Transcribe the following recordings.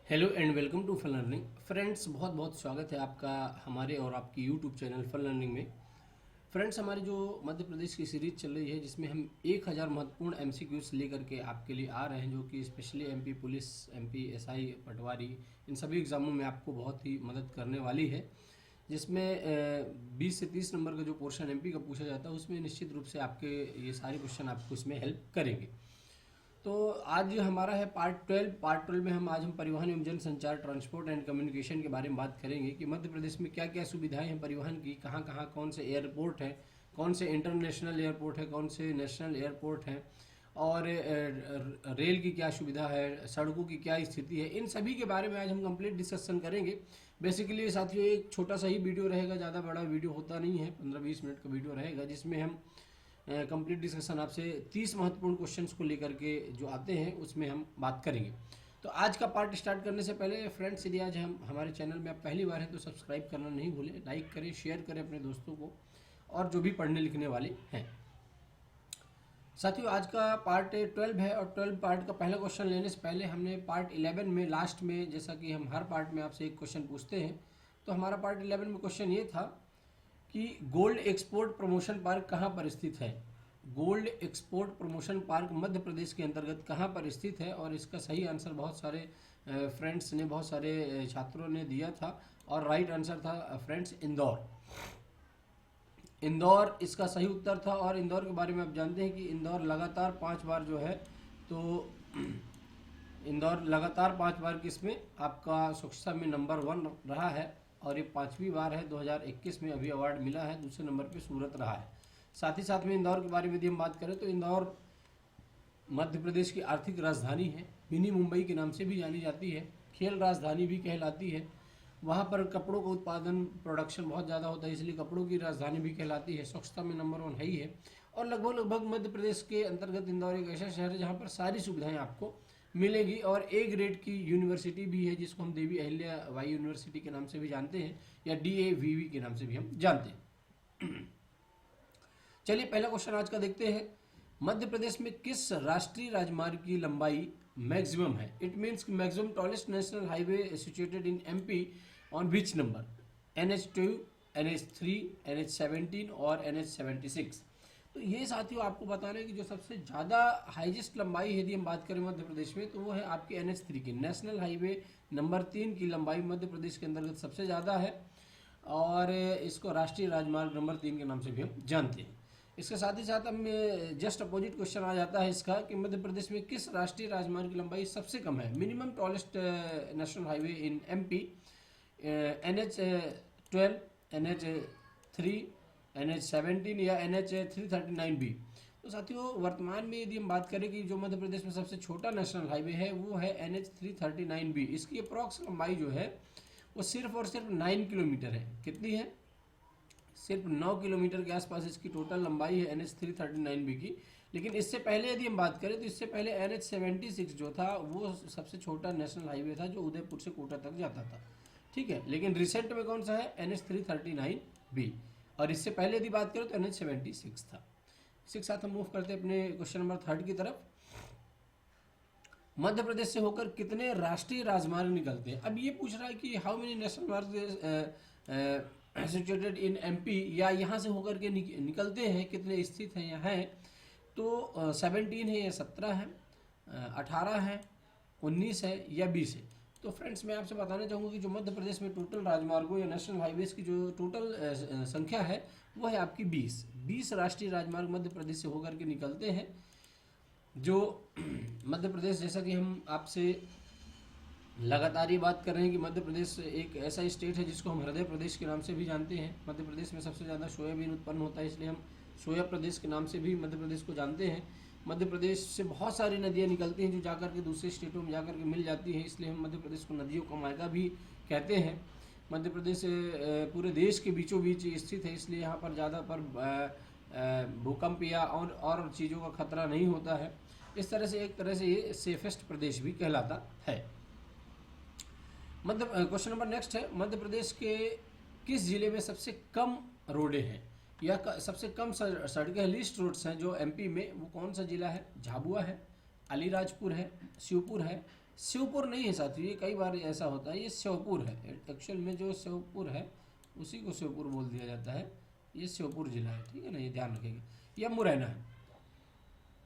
Hello and welcome to Fun Learning friends. बहुत बहुत स्वागत है आपका हमारे और आपकी यूट्यूब चैनल फन लर्निंग में। फ्रेंड्स, हमारी जो मध्य प्रदेश की सीरीज चल रही है जिसमें हम 1000 महत्वपूर्ण एमसीक्यूज लेकर के आपके लिए आ रहे हैं, जो कि specially MP police, MP SI, patwari, इन सभी एग्जामों में आपको बहुत ही मदद करने वाली है। जिसमें 20 से 30 नंबर का जो पोर्शन एमपी का पूछा जाता है उसमें निश्चित रूप से आपके ये सारे क्वेश्चन आपको इसमें हेल्प करेंगे। तो आज हमारा है पार्ट 12 में हम परिवहन एवं जनसंचार, ट्रांसपोर्ट एंड कम्युनिकेशन के बारे में बात करेंगे कि मध्य प्रदेश में क्या क्या सुविधाएं हैं परिवहन की, कहाँ कहाँ कौन से एयरपोर्ट हैं, कौन से इंटरनेशनल एयरपोर्ट है, कौन से नेशनल एयरपोर्ट हैं, और रेल की क्या सुविधा है, सड़कों की क्या स्थिति है। इन सभी के बारे में आज हम कंप्लीट डिस्कशन करेंगे। बेसिकली साथियों एक छोटा सा ही वीडियो रहेगा, ज़्यादा बड़ा वीडियो होता नहीं है, 15-20 मिनट का वीडियो रहेगा, जिसमें हम कंप्लीट डिस्कशन आपसे 30 महत्वपूर्ण क्वेश्चंस को लेकर के जो आते हैं उसमें हम बात करेंगे। तो आज का पार्ट स्टार्ट करने से पहले फ्रेंड्स, यदि आज हम हमारे चैनल में आप पहली बार हैं तो सब्सक्राइब करना नहीं भूलें, लाइक करें, शेयर करें अपने दोस्तों को और जो भी पढ़ने लिखने वाले हैं। साथियों आज का पार्ट 12 है और 12 पार्ट का पहला क्वेश्चन लेने से पहले हमने पार्ट 11 में लास्ट में, जैसा कि हम हर पार्ट में आपसे एक क्वेश्चन पूछते हैं, तो हमारा पार्ट 11 में क्वेश्चन ये था कि गोल्ड एक्सपोर्ट प्रमोशन पार्क कहाँ पर स्थित है। Gold export promotion park Madhya Pradesh के अंतर्गत कहाँ पर स्थित है, और इसका सही आंसर बहुत सारे फ्रेंड्स ने, बहुत सारे छात्रों ने दिया था, और राइट आंसर था फ्रेंड्स इंदौर। इंदौर इसका सही उत्तर था। और इंदौर के बारे में आप जानते हैं कि इंदौर लगातार 5 बार जो है, तो इंदौर लगातार 5 बार किसमें आपका स्वच्छता में नंबर 1 रहा है, और ये 5वीं बार है। 2021 में अभी अवार्ड मिला है। दूसरे नंबर पे सूरत रहा है। साथ ही साथ में इंदौर के बारे में यदि हम बात करें तो इंदौर मध्य प्रदेश की आर्थिक राजधानी है, मिनी मुंबई के नाम से भी जानी जाती है, खेल राजधानी भी कहलाती है। वहाँ पर कपड़ों का उत्पादन, प्रोडक्शन बहुत ज़्यादा होता है, इसलिए कपड़ों की राजधानी भी कहलाती है। स्वच्छता में नंबर 1 है ही है। और लगभग मध्य प्रदेश के अंतर्गत इंदौर एक ऐसा शहर है जहाँ पर सारी सुविधाएँ आपको मिलेगी, और ए ग्रेड की यूनिवर्सिटी भी है, जिसको हम देवी अहिल्याबाई यूनिवर्सिटी के नाम से भी जानते हैं, या DAVV के नाम से भी हम जानते हैं। चलिए पहला क्वेश्चन आज का देखते हैं। मध्य प्रदेश में किस राष्ट्रीय राजमार्ग की लंबाई मैक्सिमम है? It means maximum tallest national highway situated in MP on which number? NH2, NH3, NH17 और NH76। तो ये साथियों आपको बता रहे हैं कि जो सबसे ज़्यादा हाईएस्ट लंबाई यदि हम बात करें मध्य प्रदेश में, तो वो है आपकी NH3 की, नेशनल हाईवे नंबर 3 की लंबाई मध्य प्रदेश के अंतर्गत सबसे ज़्यादा है, और इसको राष्ट्रीय राजमार्ग नंबर 3 के नाम से भी हम जानते हैं। इसके साथ ही साथ हम जस्ट अपोजिट क्वेश्चन आ जाता है इसका कि मध्य प्रदेश में किस राष्ट्रीय राजमार्ग की लंबाई सबसे कम है? Minimum tallest national highway in MP, NH12, NH3, NH17 या NH339B। तो साथियों वर्तमान में यदि हम बात करें कि जो मध्य प्रदेश में सबसे छोटा नेशनल हाईवे है वो है NH339B। इसकी अप्रॉक्स लंबाई जो है वो सिर्फ और सिर्फ 9 किलोमीटर है। कितनी है? सिर्फ 9 किलोमीटर के आसपास इसकी टोटल लंबाई है NH339B की। लेकिन इससे पहले यदि हम बात करें तो इससे पहले NH76 जो था वो सबसे छोटा नेशनल हाईवे था, जो उदयपुर से कोटा तक जाता था। ठीक है, लेकिन रिसेंट में कौन सा है? NH339B। और इससे पहले यदि बात करें तो NH76 था। इसी के साथ हम मूव करते हैं अपने क्वेश्चन नंबर 3 की तरफ। मध्य प्रदेश से होकर कितने राष्ट्रीय राजमार्ग निकलते हैं? अब ये पूछ रहा है कि हाउ मेनी नेशनल मार्ग सिचुएटेड इन MP, या यहाँ से होकर के निकलते हैं, कितने स्थित हैं यहाँ हैं। तो 17 है या 17 है, 18 है, 19 है या 20 है। तो फ्रेंड्स मैं आपसे बताना चाहूँगा कि जो मध्य प्रदेश में टोटल राजमार्गों या नेशनल हाईवेज की जो टोटल संख्या है वो है आपकी 20 राष्ट्रीय राजमार्ग मध्य प्रदेश से होकर के निकलते हैं। जो मध्य प्रदेश, जैसा कि हम आपसे लगातार ये बात कर रहे हैं कि मध्य प्रदेश एक ऐसा स्टेट है जिसको हम हृदय प्रदेश के नाम से भी जानते हैं। मध्य प्रदेश में सबसे ज़्यादा सोयाबीन उत्पन्न होता है, इसलिए हम सोया प्रदेश के नाम से भी मध्य प्रदेश को जानते हैं। मध्य प्रदेश से बहुत सारी नदियाँ निकलती हैं जो जाकर के दूसरे स्टेटों में जाकर के मिल जाती हैं, इसलिए हम मध्य प्रदेश को नदियों का मायका भी कहते हैं। मध्य प्रदेश पूरे देश के बीचों बीच स्थित है, इसलिए यहाँ पर ज़्यादा पर भूकंप या और चीज़ों का खतरा नहीं होता है। इस तरह से एक तरह से ये सेफेस्ट प्रदेश भी कहलाता है। क्वेश्चन नंबर नेक्स्ट है, मध्य प्रदेश के किस जिले में सबसे कम रोडें हैं या सबसे कम सड़कें, लिस्ट रोड्स हैं जो MP में? वो कौन सा जिला है? झाबुआ है, अलीराजपुर है, श्योपुर है, श्योपुर नहीं है साथियों, ये कई बार ऐसा होता है, ये श्योपुर है एक्चुअल में, जो श्योपुर है उसी को श्योपुर बोल दिया जाता है, ये श्योपुर जिला है, ठीक है ना, ये ध्यान रखेंगे। यह मुरैना है।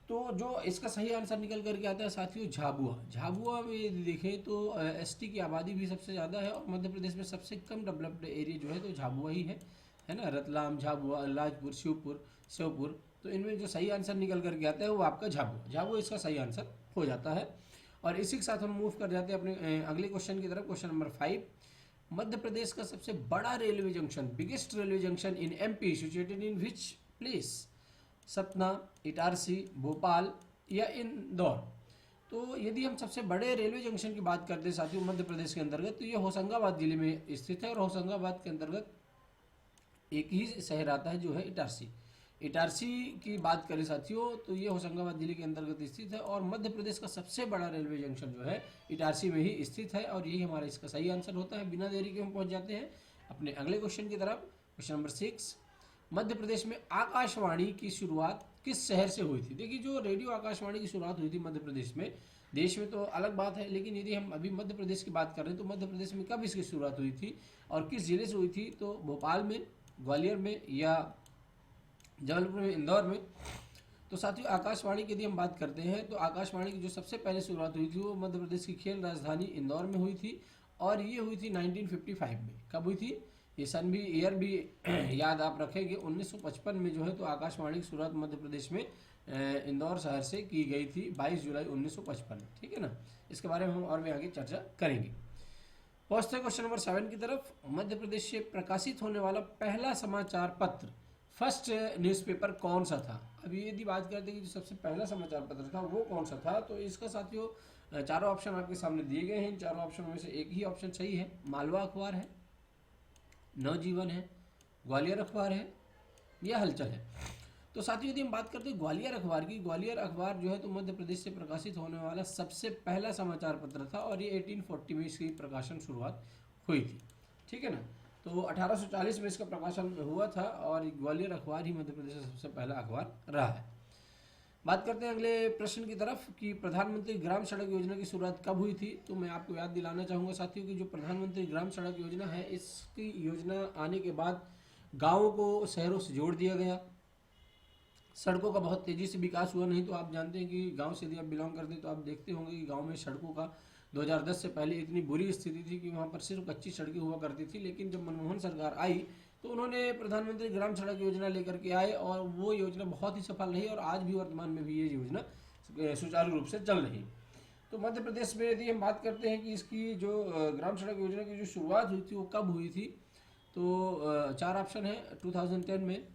तो जो इसका सही आंसर निकल करके आता है साथियों झाबुआ। झाबुआ में यदि देखें तो एसटी की आबादी भी सबसे ज़्यादा है और मध्य प्रदेश में सबसे कम डेवलप्ड एरिया जो है तो झाबुआ ही है ना। रतलाम, झाबुआ, अलीराजपुर, शिवपुर, श्योपुर, तो इनमें जो सही आंसर निकल करके आता है वो आपका झाबुआ। झाबुआ इसका सही आंसर हो जाता है। और इसी के साथ हम मूव कर जाते हैं अपने अगले क्वेश्चन की तरफ। क्वेश्चन नंबर 5, मध्य प्रदेश का सबसे बड़ा railway junction, biggest railway junction in MP situated in which place? Satna, Itarsi, Bhopal या इंदौर? तो यदि हम सबसे बड़े रेलवे जंक्शन की बात करते हैं साथियों मध्य प्रदेश के अंतर्गत, तो ये होशंगाबाद जिले में स्थित है और होशंगाबाद के अंतर्गत एक ही शहर आता है जो है इटारसी। इटारसी की बात करें साथियों तो ये होशंगाबाद जिले के अंतर्गत स्थित है और मध्य प्रदेश का सबसे बड़ा रेलवे जंक्शन जो है इटारसी में ही स्थित है और यही हमारा इसका सही आंसर होता है। बिना देरी के हम पहुंच जाते हैं अपने अगले क्वेश्चन की तरफ। क्वेश्चन नंबर 6, मध्य प्रदेश में आकाशवाणी की शुरुआत किस शहर से हुई थी? देखिए, जो रेडियो आकाशवाणी की शुरुआत हुई थी मध्य प्रदेश में, देश में तो अलग बात है, लेकिन यदि हम अभी मध्य प्रदेश की बात कर रहे हैं तो मध्य प्रदेश में कब इसकी शुरुआत हुई थी और किस जिले से हुई थी? तो भोपाल में, ग्वालियर में या जबलपुर में, इंदौर में? तो साथियों आकाशवाणी की यदि हम बात करते हैं तो आकाशवाणी की जो सबसे पहले शुरुआत हुई थी वो मध्य प्रदेश की खेल राजधानी इंदौर में हुई थी और ये हुई थी 1955 में। कब हुई थी? ये सन भी, ईयर भी याद आप रखेंगे। 1955 में जो है तो आकाशवाणी की शुरुआत मध्य प्रदेश में इंदौर शहर से की गई थी, 22 जुलाई 1955, ठीक है ना। इसके बारे में हम और भी आगे चर्चा करेंगे। पहुंचते हैं क्वेश्चन नंबर 7 की तरफ। मध्य प्रदेश से प्रकाशित होने वाला पहला समाचार पत्र, फर्स्ट न्यूज़पेपर कौन सा था? अभी यदि बात करते हैं कि जो सबसे पहला समाचार पत्र था वो कौन सा था, तो इसका साथियों चारों ऑप्शन आपके सामने दिए गए हैं। इन चारों ऑप्शन में से एक ही ऑप्शन सही है। मालवा अखबार है, नवजीवन है, ग्वालियर अखबार है या हलचल है? तो साथियों यदि हम बात करते हैं ग्वालियर अखबार की, ग्वालियर अखबार जो है तो मध्य प्रदेश से प्रकाशित होने वाला सबसे पहला समाचार पत्र था और ये 1840 में इसकी प्रकाशन शुरुआत हुई थी, ठीक है ना। तो 1840 में इसका प्रकाशन हुआ था और ग्वालियर अखबार ही मध्य प्रदेश का सबसे पहला अखबार रहा है। बात करते हैं अगले प्रश्न की तरफ कि प्रधानमंत्री ग्राम सड़क योजना की शुरुआत कब हुई थी? तो मैं आपको याद दिलाना चाहूँगा साथियों कि जो प्रधानमंत्री ग्राम सड़क योजना है, इसकी योजना आने के बाद गाँवों को शहरों से जोड़ दिया गया। सड़कों का बहुत तेज़ी से विकास हुआ। नहीं तो आप जानते हैं कि गांव से यदि आप बिलोंग करते हैं तो आप देखते होंगे कि गांव में सड़कों का 2010 से पहले इतनी बुरी स्थिति थी कि वहां पर सिर्फ कच्ची सड़कें हुआ करती थी। लेकिन जब मनमोहन सरकार आई तो उन्होंने प्रधानमंत्री ग्राम सड़क योजना लेकर के आए और वो योजना बहुत ही सफल रही और आज भी वर्तमान में भी ये योजना सुचारू रूप से चल रही है। तो मध्य प्रदेश में यदि हम बात करते हैं कि इसकी जो ग्राम सड़क योजना की जो शुरुआत हुई थी वो कब हुई थी, तो 4 ऑप्शन है। 2010 में,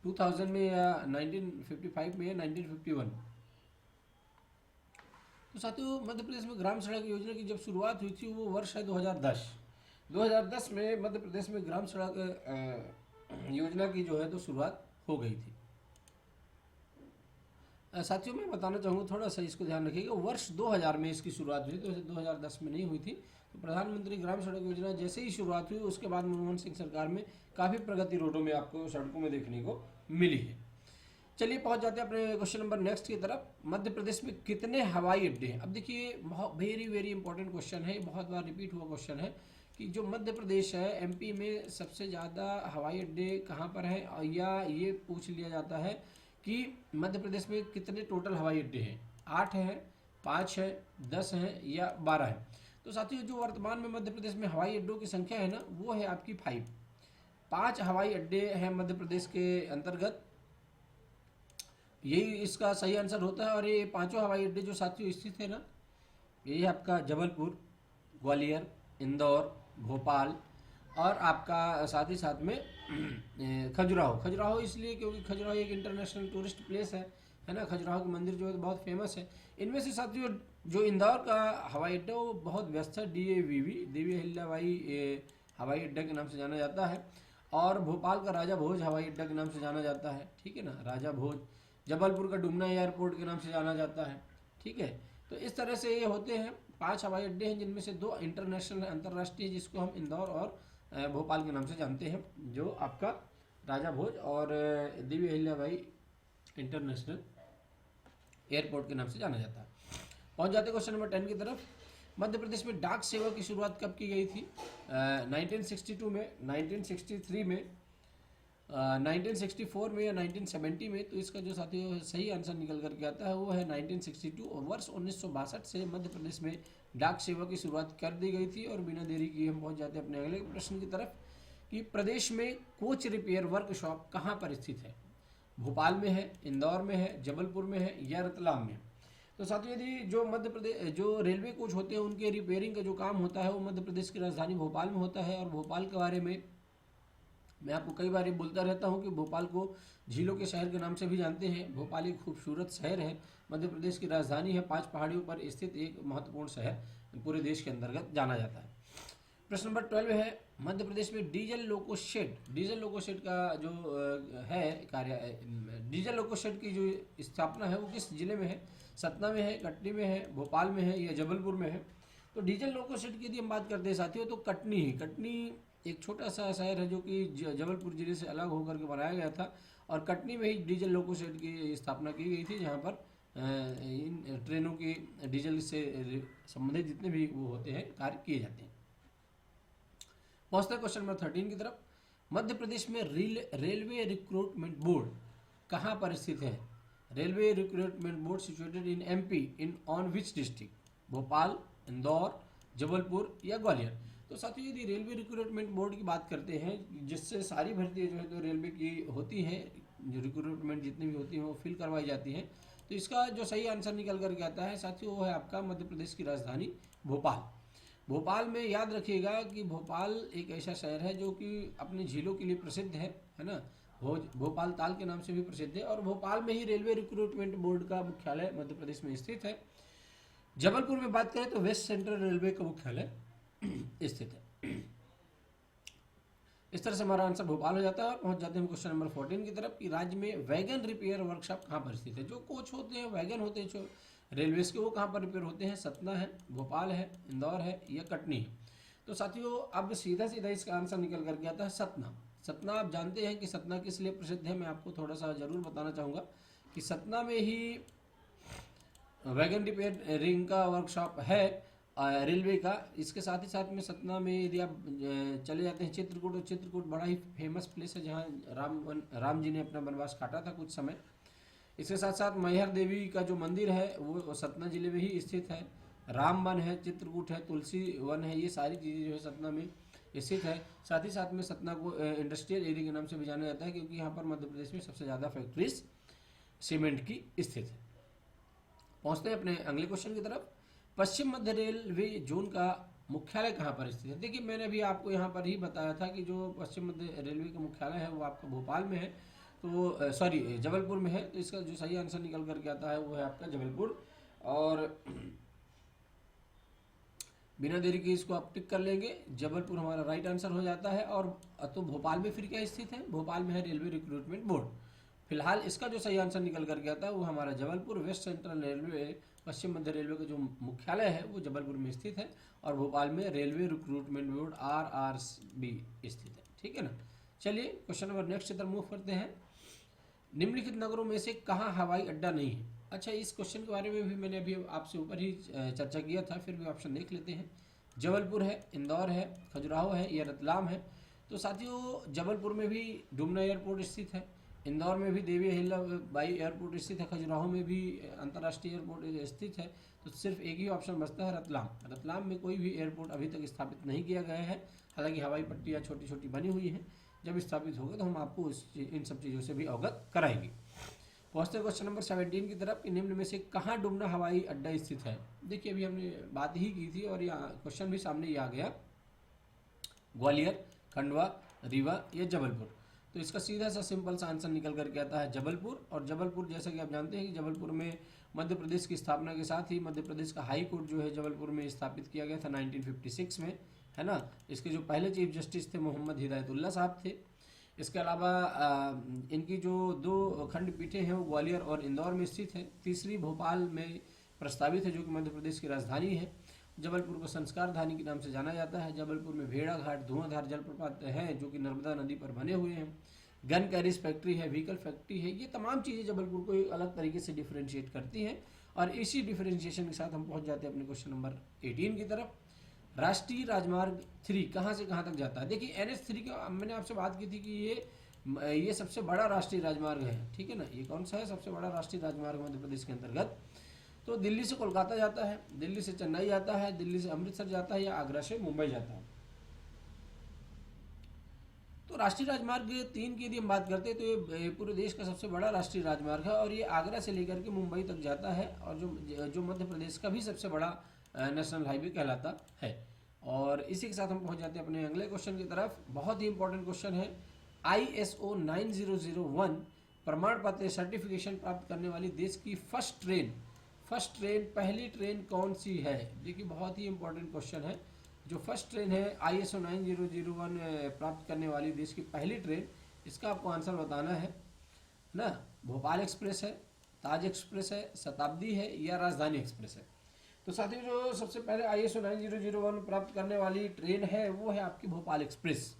2000 में या 1955 में या 1951। तो साथियों मध्य प्रदेश में ग्राम सड़क योजना की जब शुरुआत हुई थी वो वर्ष है 2010। 2010 में मध्य प्रदेश में ग्राम सड़क योजना की जो है तो शुरुआत हो गई थी। साथियों मैं बताना चाहूँगा, थोड़ा सा इसको ध्यान रखिएगा, वर्ष 2000 में इसकी शुरुआत हुई, तो 2010 में नहीं हुई थी। तो प्रधानमंत्री ग्राम सड़क योजना जैसे ही शुरुआत हुई उसके बाद मनमोहन सिंह सरकार में काफ़ी प्रगति रोडों में आपको सड़कों में देखने को मिली है। चलिए पहुंच जाते हैं अपने क्वेश्चन नंबर नेक्स्ट की तरफ। मध्य प्रदेश में कितने हवाई अड्डे हैं? अब देखिए बहुत वेरी इंपॉर्टेंट क्वेश्चन है, बहुत बार रिपीट हुआ क्वेश्चन है कि जो मध्य प्रदेश है, एमपी में सबसे ज़्यादा हवाई अड्डे कहाँ पर हैं, या ये पूछ लिया जाता है कि मध्य प्रदेश में कितने टोटल हवाई अड्डे हैं, 8 हैं, 5 हैं, 10 हैं या 12 हैं? तो साथियों जो वर्तमान में मध्य प्रदेश में हवाई अड्डों की संख्या है ना वो है आपकी 5 हवाई अड्डे हैं मध्य प्रदेश के अंतर्गत, यही इसका सही आंसर होता है। और ये 5 हवाई अड्डे जो साथियों स्थित है ना, यही आपका जबलपुर, ग्वालियर, इंदौर, भोपाल और आपका साथ ही साथ में खजुराहो इसलिए क्योंकि खजुराहो एक इंटरनेशनल टूरिस्ट प्लेस है ना। खजुराहो के मंदिर जो है बहुत फेमस है। इनमें से साथियों जो इंदौर का हवाई अड्डा वो बहुत व्यस्त है, DAVV, देवी अहिल्याबाई हवाई अड्डा के नाम से जाना जाता है। और भोपाल का राजा भोज हवाई अड्डा के नाम से जाना जाता है, ठीक है ना, राजा भोज। जबलपुर का डुमना एयरपोर्ट के नाम से जाना जाता है, ठीक है। तो इस तरह से ये होते हैं 5 हवाई अड्डे हैं जिनमें से 2 इंटरनेशनल अंतर्राष्ट्रीय जिसको हम इंदौर और भोपाल के नाम से जानते हैं, जो आपका राजा भोज और देवी अहिल्याबाई इंटरनेशनल एयरपोर्ट के नाम से जाना जाता है। पहुंच जाते क्वेश्चन नंबर 10 की तरफ। मध्य प्रदेश में डाक सेवा की शुरुआत कब की गई थी? 1962 में, 1963 में, 1964 में या 1970 में? तो इसका जो साथियों सही आंसर निकल करके आता है वो है 1962। और वर्ष 1962 से मध्य प्रदेश में डाक सेवा की शुरुआत कर दी गई थी। और बिना देरी किए हम पहुंच जाते हैं अपने अगले प्रश्न की तरफ कि प्रदेश में कोच रिपेयर वर्कशॉप कहाँ पर स्थित है? भोपाल में है, इंदौर में है, जबलपुर में है या रतलाम में? तो साथियों यदि जो मध्य प्रदेश जो रेलवे कोच होते हैं उनके रिपेयरिंग का जो काम होता है वो मध्य प्रदेश की राजधानी भोपाल में होता है। और भोपाल के बारे में मैं आपको कई बार ये बोलता रहता हूँ कि भोपाल को झीलों के शहर के नाम से भी जानते हैं। भोपाल एक खूबसूरत शहर है, मध्य प्रदेश की राजधानी है, 5 पहाड़ियों पर स्थित एक महत्वपूर्ण शहर पूरे देश के अंतर्गत जाना जाता है। प्रश्न नंबर 12 है, मध्य प्रदेश में डीजल लोको शेड का जो है कार्य, डीजल लोको शेड की जो स्थापना है वो किस जिले में है? सतना में है, कटनी में है, भोपाल में है या जबलपुर में है? तो डीजल लोको शेड की यदि हम बात करते हैं साथियों तो कटनी है। कटनी एक छोटा सा शहर है जो कि जबलपुर जिले से अलग होकर के बनाया गया था। और कटनी में ही डीजल लोको शेड की स्थापना की गई थी जहाँ पर इन ट्रेनों की डीजल से संबंधित जितने भी वो होते हैं कार्य किए जाते हैं। पहुंचते हैं क्वेश्चन नंबर 13 की तरफ। मध्य प्रदेश में रेलवे रिक्रूटमेंट बोर्ड कहाँ पर स्थित है? Railway recruitment board situated in MP in on which district? Bhopal, Indore, Jabalpur या ग्वालियर? तो साथियों यदि रेलवे रिक्रूटमेंट बोर्ड की बात करते हैं जिससे सारी भर्ती जो है तो रेलवे की होती हैं, जो रिक्रूटमेंट जितनी भी होती हैं वो फिल करवाई जाती हैं, तो इसका जो सही आंसर निकल करके आता है साथियों वो है आपका मध्य प्रदेश की राजधानी भोपाल। भोपाल में याद रखिएगा कि भोपाल एक ऐसा शहर है जो कि अपनी झीलों के लिए प्रसिद्ध है ना। भोपाल ताल के नाम से भी प्रसिद्ध है। और भोपाल में ही रेलवे रिक्रूटमेंट बोर्ड का मुख्यालय मध्य प्रदेश में स्थित है। जबलपुर में बात करें तो वेस्ट सेंट्रल रेलवे का मुख्यालय स्थित है। इस तरह से हमारा आंसर भोपाल हो जाता है। और पहुंच जाते हैं क्वेश्चन नंबर 14 की तरफ कि राज्य में वैगन रिपेयर वर्कशॉप कहाँ पर स्थित है? जो कोच होते हैं, वैगन होते हैं जो रेलवेज के, वो कहाँ पर रिपेयर होते हैं? सतना है, भोपाल है, इंदौर है या कटनी है? तो साथियों अब सीधा सीधा इसका आंसर निकल करके आता है सतना। सतना आप जानते हैं कि सतना किस लिए प्रसिद्ध है, मैं आपको थोड़ा सा जरूर बताना चाहूँगा कि सतना में ही वैगन रिपेयरिंग का वर्कशॉप है रेलवे का। इसके साथ ही साथ में सतना में यदि आप चले जाते हैं चित्रकूट, तो चित्रकूट बड़ा ही फेमस प्लेस है जहाँ राम जी ने अपना वनवास काटा था कुछ समय। इसके साथ साथ मैहर देवी का जो मंदिर है वो सतना जिले में ही स्थित है। राम वन है, चित्रकूट है, तुलसी वन है, ये सारी चीज़ें जो है सतना में स्थित है। साथ ही साथ में सतना को इंडस्ट्रियल एरिया के नाम से भी जाना जाता है क्योंकि यहाँ पर मध्य प्रदेश में सबसे ज़्यादा फैक्ट्रीज सीमेंट की स्थित है। पहुँचते हैं अपने अगले क्वेश्चन की तरफ। पश्चिम मध्य रेलवे जोन का मुख्यालय कहाँ पर स्थित है? देखिए मैंने अभी आपको यहाँ पर ही बताया था कि जो पश्चिम मध्य रेलवे का मुख्यालय है वो आपका भोपाल में है, तो सॉरी जबलपुर में है। तो इसका जो सही आंसर निकल करके आता है वो है आपका जबलपुर। और बिना देरी के इसको आप टिक कर लेंगे, जबलपुर हमारा राइट आंसर हो जाता है। और तो भोपाल में फिर क्या स्थित है? भोपाल में है रेलवे रिक्रूटमेंट बोर्ड। फिलहाल इसका जो सही आंसर निकल करके आता है वो हमारा जबलपुर। वेस्ट सेंट्रल रेलवे, पश्चिम मध्य रेलवे का जो मुख्यालय है वो जबलपुर में स्थित है। और भोपाल में रेलवे रिक्रूटमेंट बोर्ड RRB स्थित है। ठीक है ना। चलिए क्वेश्चन नंबर नेक्स्ट की तरफ मूव करते हैं। निम्नलिखित नगरों में से कहाँ हवाई अड्डा नहीं है? अच्छा, इस क्वेश्चन के बारे में भी मैंने अभी आपसे ऊपर ही चर्चा किया था, फिर भी ऑप्शन देख लेते हैं। जबलपुर है, इंदौर है, खजुराहो है या रतलाम है? तो साथियों जबलपुर में भी डुमना एयरपोर्ट स्थित है, इंदौर में भी देवी अहिल्याबाई एयरपोर्ट स्थित है, खजुराहो में भी अंतर्राष्ट्रीय एयरपोर्ट स्थित है। तो सिर्फ एक ही ऑप्शन बचता है रतलाम। रतलाम में कोई भी एयरपोर्ट अभी तक स्थापित नहीं किया गया है, हालांकि हवाई पट्टियाँ छोटी छोटी बनी हुई हैं। जब स्थापित होगा तो हम आपको इन सब चीज़ों से भी अवगत कराएंगे। पहुँचते हैं क्वेश्चन नंबर 17 की तरफ कि निम्न में से कहाँ डुमना हवाई अड्डा स्थित है? देखिए अभी हमने बात ही की थी और यहाँ क्वेश्चन भी सामने ही आ गया, ग्वालियर, खंडवा, रीवा या जबलपुर? तो इसका सीधा सा सिंपल सा आंसर निकल करके आता है जबलपुर। और जबलपुर जैसा कि आप जानते हैं कि जबलपुर में मध्य प्रदेश की स्थापना के साथ ही मध्य प्रदेश का हाई कोर्ट जो है जबलपुर में स्थापित किया गया था 1956 में, है ना। इसके जो पहले चीफ जस्टिस थे मोहम्मद हिदायतुल्लाह साहब थे। इसके अलावा इनकी जो 2 खंडपीठें हैं वो ग्वालियर और इंदौर में स्थित है। तीसरी भोपाल में प्रस्तावित है जो कि मध्य प्रदेश की राजधानी है। जबलपुर को संस्कार धानी के नाम से जाना जाता है। जबलपुर में भेड़ा घाट, धुआंधार जलप्रपात हैं जो कि नर्मदा नदी पर बने हुए हैं। गन कैरिज फैक्ट्री है, व्हीकल फैक्ट्री है। ये तमाम चीज़ें जबलपुर को एक अलग तरीके से डिफ्रेंशिएट करती हैं और इसी डिफरेंशिएशन के साथ हम पहुंच जाते हैं अपने क्वेश्चन नंबर 18 की तरफ। राष्ट्रीय राजमार्ग 3 कहाँ से कहाँ तक जाता है? देखिए NH3 का मैंने आपसे बात की थी कि ये सबसे बड़ा राष्ट्रीय राजमार्ग है, ठीक है ना। ये कौन सा है? सबसे बड़ा राष्ट्रीय राजमार्ग मध्य प्रदेश के अंतर्गत। तो दिल्ली से कोलकाता जाता है, दिल्ली से चेन्नई जाता है, दिल्ली से अमृतसर जाता है, या आगरा से मुंबई जाता है। तो राष्ट्रीय राजमार्ग 3 की यदि हम बात करते हैं तो ये पूरे देश का सबसे बड़ा राष्ट्रीय राजमार्ग है और ये आगरा से लेकर के मुंबई तक जाता है, और जो मध्य प्रदेश का भी सबसे बड़ा नेशनल हाईवे कहलाता है। और इसी के साथ हम पहुंच जाते हैं अपने अगले क्वेश्चन की तरफ। बहुत ही इंपॉर्टेंट क्वेश्चन है। ISO 9001 प्रमाण पत्र सर्टिफिकेशन प्राप्त करने वाली देश की फर्स्ट ट्रेन पहली ट्रेन कौन सी है? देखिए बहुत ही इंपॉर्टेंट क्वेश्चन है। जो फर्स्ट ट्रेन है ISO 9001 प्राप्त करने वाली देश की पहली ट्रेन, इसका आपको आंसर बताना है ना। भोपाल एक्सप्रेस है, ताज एक्सप्रेस है, शताब्दी है, या राजधानी एक्सप्रेस है। तो साथियों जो सबसे पहले ISO 9001 प्राप्त करने वाली ट्रेन है वो है आपकी भोपाल एक्सप्रेस।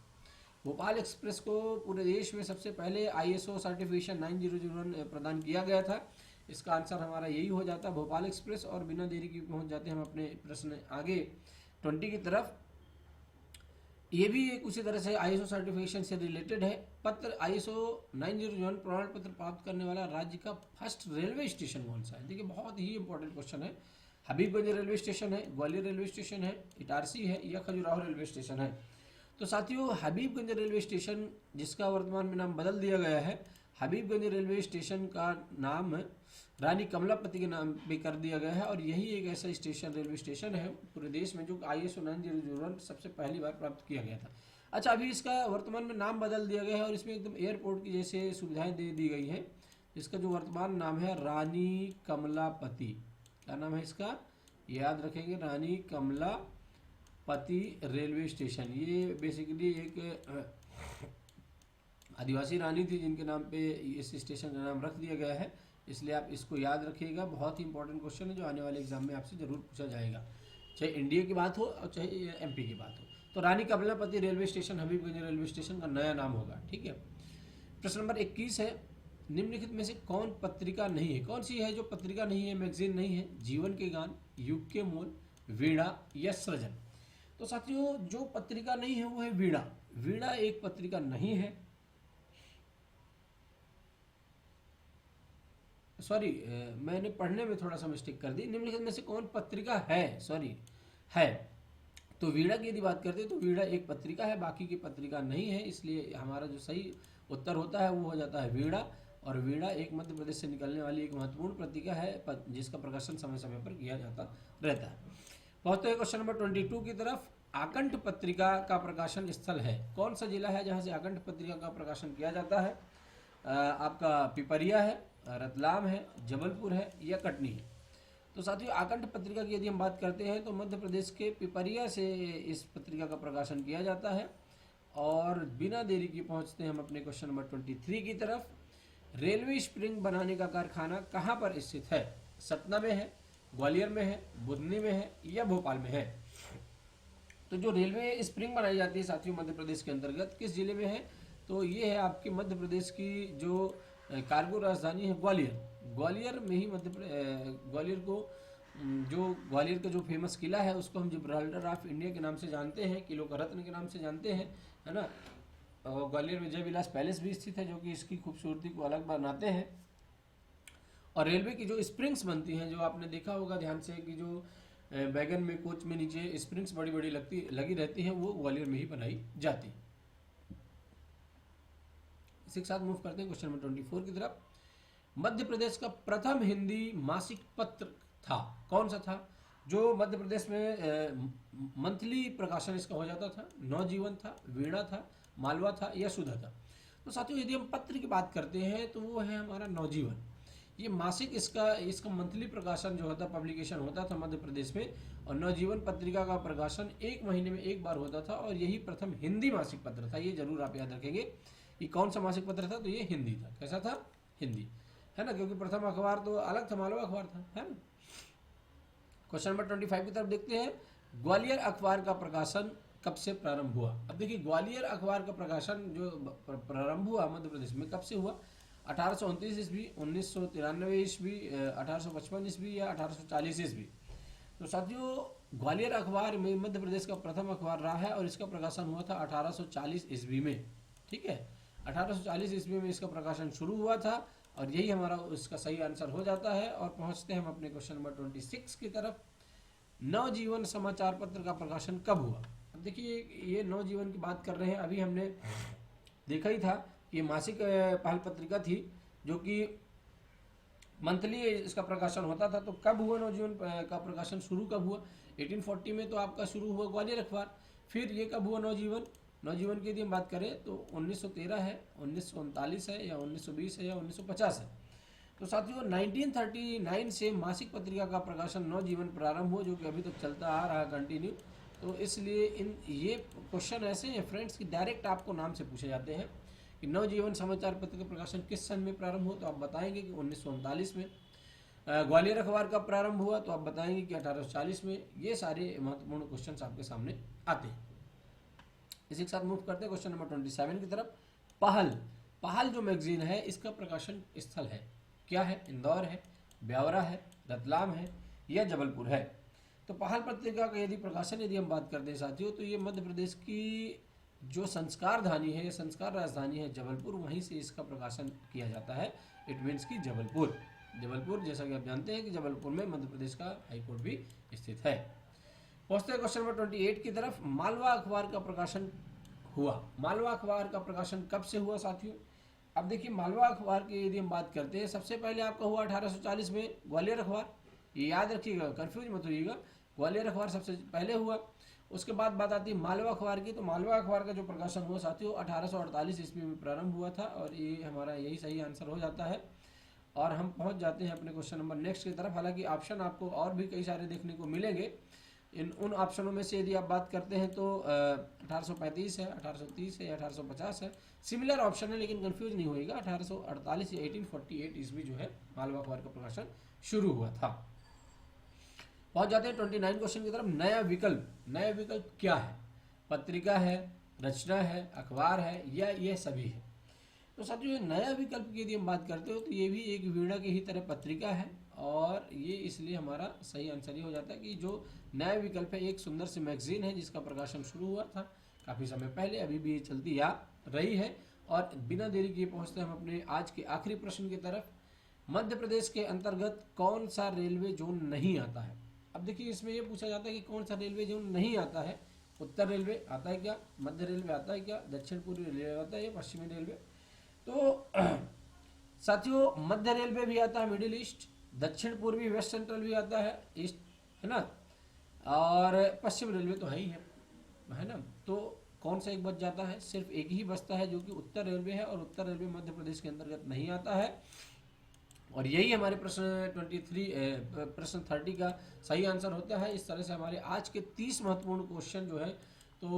भोपाल एक्सप्रेस को पूरे देश में सबसे पहले ISO सर्टिफिकेशन 9001 प्रदान किया गया था। इसका आंसर हमारा यही हो जाता है, भोपाल एक्सप्रेस। और बिना देरी के पहुंच जाते हैं हम अपने प्रश्न आगे 20 की तरफ। ये भी एक उसी तरह से ISO सर्टिफिकेशन से रिलेटेड है। पत्र ISO 9001 प्रमाण पत्र प्राप्त करने वाला राज्य का फर्स्ट रेलवे स्टेशन कौन सा है? देखिए बहुत ही इंपॉर्टेंट क्वेश्चन है। हबीबगंज रेलवे स्टेशन है, ग्वालियर रेलवे स्टेशन है, इटारसी है, या खजुराहो रेलवे स्टेशन है। तो साथियों हबीबगंज रेलवे स्टेशन, जिसका वर्तमान में नाम बदल दिया गया है, हबीबगंज रेलवे स्टेशन का नाम रानी कमलापति के नाम पे कर दिया गया है। और यही एक ऐसा स्टेशन रेलवे स्टेशन है पूरे देश में जो ISO 9001 सबसे पहली बार प्राप्त किया गया था। अच्छा, अभी इसका वर्तमान में नाम बदल दिया गया है और इसमें एकदम एयरपोर्ट की जैसे सुविधाएं दे दी गई हैं। इसका जो वर्तमान नाम है रानी कमलापति। क्या नाम है इसका? याद रखेंगे, रानी कमलापति रेलवे स्टेशन। ये बेसिकली एक आदिवासी रानी थी जिनके नाम पे इस स्टेशन का नाम रख दिया गया है, इसलिए आप इसको याद रखिएगा। बहुत ही इंपॉर्टेंट क्वेश्चन है जो आने वाले एग्जाम में आपसे जरूर पूछा जाएगा, चाहे इंडिया की बात हो और चाहे MP की बात हो। तो Rani Kamlapati railway station Habibganj railway station का नया नाम होगा, ठीक है। प्रश्न नंबर 21 है, निम्नलिखित में से कौन पत्रिका नहीं है? कौन सी है जो पत्रिका नहीं है, मैगजीन नहीं है? जीवन के गान, युग के मोल, वीणा, या सृजन? तो साथियों जो पत्रिका नहीं है वो है वीणा। वीणा एक पत्रिका नहीं है। सॉरी, मैंने पढ़ने में थोड़ा सा मिस्टेक कर दी। निम्नलिखित में से कौन पत्रिका है? सॉरी, है। तो वीणा की यदि बात करते हैं तो वीणा एक पत्रिका है, बाकी की पत्रिका नहीं है। इसलिए हमारा जो सही उत्तर होता है वो हो जाता है वीणा। और वीणा एक मध्य प्रदेश से निकलने वाली एक महत्वपूर्ण पत्रिका है जिसका प्रकाशन समय समय पर किया जाता रहता है। पहुंचते हैं क्वेश्चन नंबर 22 की तरफ। आकंठ पत्रिका का प्रकाशन स्थल है, कौन सा जिला है जहाँ से आकंठ पत्रिका का प्रकाशन किया जाता है? आपका पिपरिया है, रतलाम है, जबलपुर है, या कटनी है? तो साथियों आकंठ पत्रिका की यदि हम बात करते हैं तो मध्य प्रदेश के पिपरिया से इस पत्रिका का प्रकाशन किया जाता है। और बिना देरी के पहुंचते हैं हम अपने क्वेश्चन नंबर 23 की तरफ। रेलवे स्प्रिंग बनाने का कारखाना कहाँ पर स्थित है? सतना में है, ग्वालियर में है, बुधनी में है, या भोपाल में है? तो जो रेलवे स्प्रिंग बनाई जाती है साथियों मध्य प्रदेश के अंतर्गत किस जिले में है? तो ये है आपकी मध्य प्रदेश की जो कार्गो राजधानी है ग्वालियर। ग्वालियर में ही ग्वालियर का जो फेमस किला है उसको हम जिब्राल्टर ऑफ इंडिया के नाम से जानते हैं, किलो का रत्न के नाम से जानते हैं, है ना। और ग्वालियर में जय विलास पैलेस भी स्थित है जो कि इसकी खूबसूरती को अलग बनाते हैं। और रेलवे की जो स्प्रिंग्स बनती हैं, जो आपने देखा होगा ध्यान से कि जो वैगन में, कोच में नीचे स्प्रिंग्स बड़ी बड़ी लगी रहती हैं, वो ग्वालियर में ही बनाई जाती है। इसी के साथ मूव करते हैं क्वेश्चन नंबर 24 की तरफ। मध्य प्रदेश का प्रथम हिंदी मासिक पत्र था, कौन सा था? जो मध्य प्रदेश में मंथली प्रकाशन इसका हो जाता था। नवजीवन था, वीणा था, मालवा था, या सुधा था? तो साथियों यदि हम पत्र की बात करते हैं तो वो है हमारा नवजीवन। ये मासिक इसका मंथली प्रकाशन जो होता, पब्लिकेशन होता था मध्य प्रदेश में। और नवजीवन पत्रिका का प्रकाशन 1 महीने में 1 बार होता था और यही प्रथम हिंदी मासिक पत्र था। ये जरूर आप याद रखेंगे कि कौन सा मासिक पत्र था, तो ये हिंदी था। कैसा था? हिंदी, है ना, क्योंकि प्रथम अखबार तो अलग था, मालवा अखबार था, है ना। क्वेश्चन नंबर 25 की तरफ देखते हैं। ग्वालियर अखबार का प्रकाशन कब से प्रारंभ हुआ? अब देखिए ग्वालियर अखबार का प्रकाशन जो प्रारंभ हुआ मध्य प्रदेश में कब से हुआ? 1829 ईस्वी, 1993 ईस्वी, 1855 ईस्वी या 1840 ईस्वी। तो साथियों ग्वालियर अखबार में मध्य प्रदेश का प्रथम अखबार रहा है और इसका प्रकाशन हुआ था 1840 ईस्वी में। ठीक है, 1840 ईस्वी में इसका प्रकाशन शुरू हुआ था और यही हमारा इसका सही आंसर हो जाता है। और पहुंचते हैं हम अपने क्वेश्चन नंबर 26 की तरफ। नवजीवन समाचार पत्र का प्रकाशन कब हुआ? अब देखिए ये नवजीवन की बात कर रहे हैं। अभी हमने देखा ही था कि ये मासिक पहल पत्रिका थी जो कि मंथली इसका प्रकाशन होता था। तो कब हुआ नवजीवन का प्रकाशन, शुरू कब हुआ? 1840 में तो आपका शुरू हुआ ग्वालियर अखबार। फिर ये कब हुआ नवजीवन? नवजीवन की यदि हम बात करें तो 1913 है, 1939 है या 1920 है या 1950 है। तो साथियों 1939 से मासिक पत्रिका का प्रकाशन नवजीवन प्रारंभ हुआ, जो कि अभी तक चलता आ रहा है कंटिन्यू। तो इसलिए ये क्वेश्चन ऐसे हैं फ्रेंड्स कि डायरेक्ट आपको नाम से पूछे जाते हैं कि नवजीवन समाचार पत्र का प्रकाशन किस सन में प्रारंभ हुआ, तो आप बताएंगे कि 1939 में। ग्वालियर अखबार का प्रारंभ हुआ तो आप बताएंगे कि 1840 में। ये सारे महत्वपूर्ण क्वेश्चन आपके सामने आते हैं। इसी के साथ मूव करते हैं क्वेश्चन नंबर 27 की तरफ। पहल जो मैगजीन है इसका प्रकाशन स्थल है क्या है? इंदौर है, ब्यावरा है, रतलाम है या जबलपुर है? तो पहल पत्रिका का यदि प्रकाशन यदि हम बात करते हैं साथियों, तो ये मध्य प्रदेश की जो संस्कार धानी है, संस्कार राजधानी है जबलपुर, वहीं से इसका प्रकाशन किया जाता है। इट मीन्स की जबलपुर जैसा कि आप जानते हैं कि जबलपुर में मध्य प्रदेश का हाईकोर्ट भी स्थित है। पहुंचते हैं क्वेश्चन नंबर 28 की तरफ। मालवा अखबार का प्रकाशन हुआ। मालवा अखबार का प्रकाशन कब से हुआ साथियों? अब देखिए मालवा अखबार की यदि हम बात करते हैं, सबसे पहले आपका हुआ 1840 में ग्वालियर अखबार। ये याद रखिएगा, कंफ्यूज मत होइएगा। ग्वालियर अखबार सबसे पहले हुआ। उसके बाद बात आती है मालवा अखबार की। तो मालवा अखबार का जो प्रकाशन हुआ साथियों 1848 ईस्वी में प्रारंभ हुआ था और ये हमारा यही सही आंसर हो जाता है। और हम पहुंच जाते हैं अपने क्वेश्चन नंबर नेक्स्ट की तरफ। हालांकि ऑप्शन आपको और भी कई सारे देखने को मिलेंगे। उन ऑप्शनों में से यदि आप बात करते हैं तो 1835 है, 1830 है या 1850 है। सिमिलर ऑप्शन है लेकिन कंफ्यूज नहीं होएगा। 1848 या 1848 ईस्वी जो है मालवा अखबार का प्रकाशन शुरू हुआ था। पहुंच जाते हैं 29 क्वेश्चन की तरफ। नया विकल्प क्या है? पत्रिका है, रचना है, अखबार है या ये सभी है? तो साथियों नया विकल्प की यदि हम बात करते हो तो ये भी एक वीणा की ही तरह पत्रिका है और ये इसलिए हमारा सही आंसर ये हो जाता है कि जो नया विकल्प है एक सुंदर सी मैगजीन है जिसका प्रकाशन शुरू हुआ था काफ़ी समय पहले, अभी भी ये चलती आ रही है। और बिना देरी किए पहुंचते हैं हम अपने आज के आखिरी प्रश्न की तरफ। मध्य प्रदेश के अंतर्गत कौन सा रेलवे जोन नहीं आता है? अब देखिए इसमें यह पूछा जाता है कि कौन सा रेलवे जोन नहीं आता है। उत्तर रेलवे आता है क्या? मध्य रेलवे आता है क्या? दक्षिण पूर्वी रेलवे आता है या पश्चिमी रेलवे? तो साथियों मध्य रेलवे भी आता है, मिडिल ईस्ट, दक्षिण पूर्वी वेस्ट सेंट्रल भी आता है, ईस्ट, है ना, और पश्चिम रेलवे तो है ना। तो कौन सा एक बच जाता है? सिर्फ एक ही बचता है जो कि उत्तर रेलवे है और उत्तर रेलवे मध्य प्रदेश के अंतर्गत नहीं आता है। और यही हमारे प्रश्न 30 का सही आंसर होता है। इस तरह से हमारे आज के 30 महत्वपूर्ण क्वेश्चन जो है तो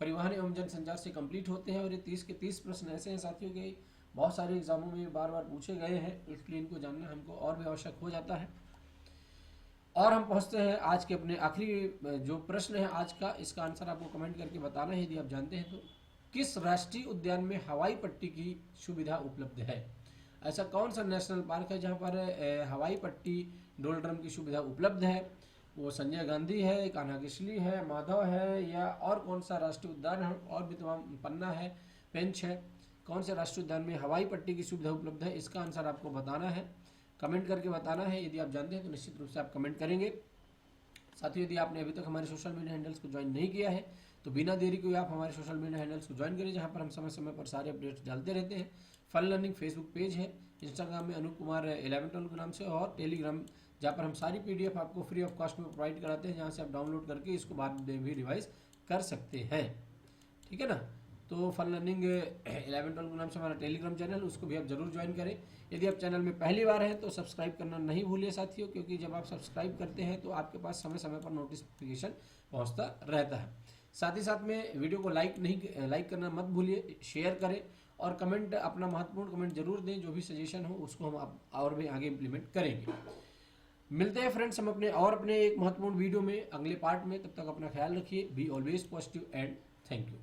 परिवहन एवं जनसंचार से कंप्लीट होते हैं। और ये 30 के 30 प्रश्न ऐसे हैं साथियों के बहुत सारे एग्जामों में बार बार पूछे गए हैं, इसलिए इनको जानना हमको और भी आवश्यक हो जाता है। और हम पहुंचते हैं आज के अपने आखिरी जो प्रश्न है आज का, इसका आंसर आपको कमेंट करके बताना है यदि आप जानते हैं तो। किस राष्ट्रीय उद्यान में हवाई पट्टी की सुविधा उपलब्ध है? ऐसा कौन सा नेशनल पार्क है जहाँ पर हवाई पट्टी डोलड्रम की सुविधा उपलब्ध है? वो संजय गांधी है, कान्हा किसली है, माधव है या और कौन सा राष्ट्रीय उद्यान है? और भी तमाम, पन्ना है, पेंच है। कौन से राष्ट्रीय उद्यान में हवाई पट्टी की सुविधा उपलब्ध है? इसका आंसर आपको बताना है, कमेंट करके बताना है। यदि आप जानते हैं तो निश्चित रूप से आप कमेंट करेंगे। साथियों यदि आपने अभी तक हमारे सोशल मीडिया हैंडल्स को ज्वाइन नहीं किया है तो बिना देरी को आप हमारे सोशल मीडिया हैंडल्स को ज्वाइन करें, जहाँ पर हम समय समय पर सारे अपडेट्स डालते रहते हैं। फन लर्निंग फेसबुक पेज है, इंस्टाग्राम में अनूप कुमार 11 के नाम से, और टेलीग्राम जहाँ पर हम सारी PDF आपको फ्री ऑफ कॉस्ट में प्रोवाइड कराते हैं, जहाँ से आप डाउनलोड करके इसको बाद में भी रिवाइज कर सकते हैं। ठीक है ना। तो फन लर्निंग 11 के नाम से हमारा टेलीग्राम चैनल, उसको भी आप जरूर ज्वाइन करें। यदि आप चैनल में पहली बार हैं तो सब्सक्राइब करना नहीं भूलिए साथियों, क्योंकि जब आप सब्सक्राइब करते हैं तो आपके पास समय समय पर नोटिफिकेशन पहुंचता रहता है। साथ ही साथ में वीडियो को लाइक करना मत भूलिए, शेयर करें और कमेंट, अपना महत्वपूर्ण कमेंट जरूर दें। जो भी सजेशन हो उसको हम और भी आगे इम्प्लीमेंट करेंगे। मिलते हैं फ्रेंड्स हम अपने एक महत्वपूर्ण वीडियो में अगले पार्ट में। तब तक अपना ख्याल रखिए। Be always positive and thank you.